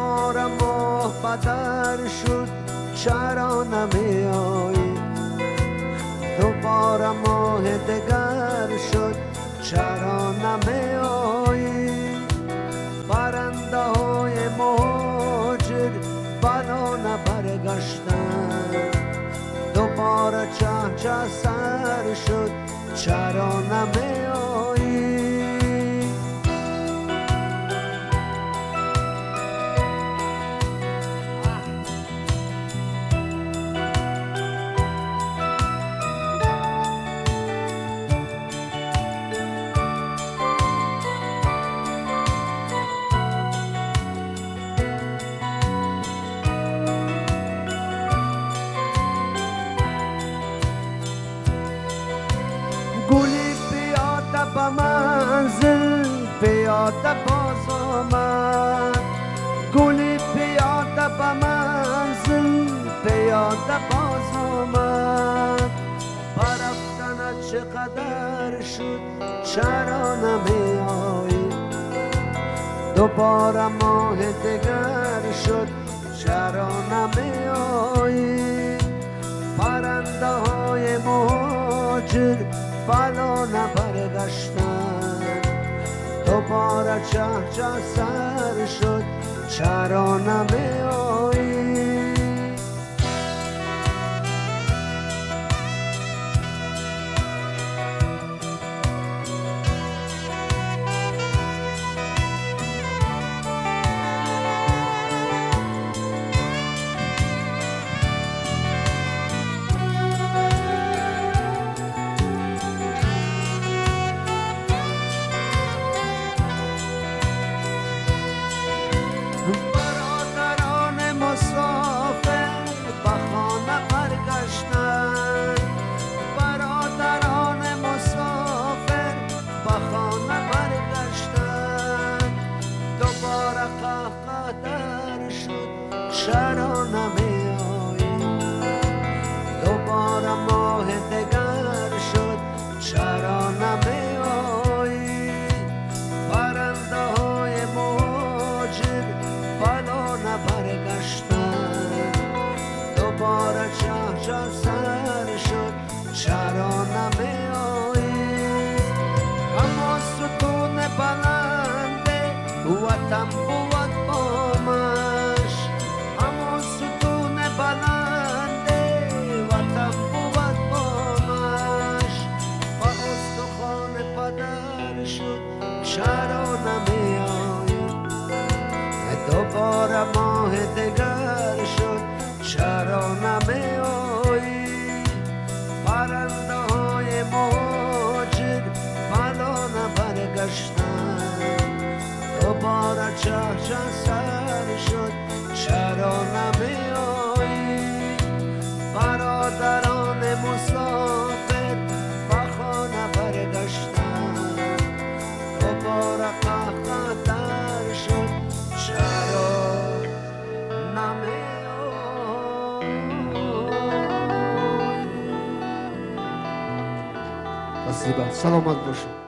دوباره ماه بدر شد چرا نمیایی؟ دوباره ماه دگر شد چرا نمیایی؟ پرنده های مهاجر بنا نبرگشتن، دوباره چه سر شد چرا نمیایی؟ گلی پیاده به منزل پیاده باز آمد، گلی پیاده به منزل پیاده باز آمد. برفتن چقدر شد چرا نمیایی؟ دوباره ماه دگر شد چرا نمیایی؟ پرنده های مهاجر بلا نبرگشتن، دوباره چه سر شد چرا نمیایی؟ برادران مسافر به خانه برگشتند، برادران مسافر به خانه برگشتند. دوباره قهقه شد چرا نمیایی؟ دوباره ماه دگر شد چرا نمیایی؟ پرنده های مهاجر بلا نبرگشتن، دوباره چه سر شد چرا نمیایی؟ اما ستون بلنده وطن بود بامش، اما ستون بلنده وطن بود بامش. با استخوان پدر شد چرا نمیایی؟ دوباره ماه دگر شد چرا نمیایی؟ پرنده های مهاجر بلا نبرگشتن، دوباره چه سر شد چرا نمیایی؟ برادران مسافر به خانه برگشتن، دوباره قهقه شد چرا نمیایی؟ سلامت باشید.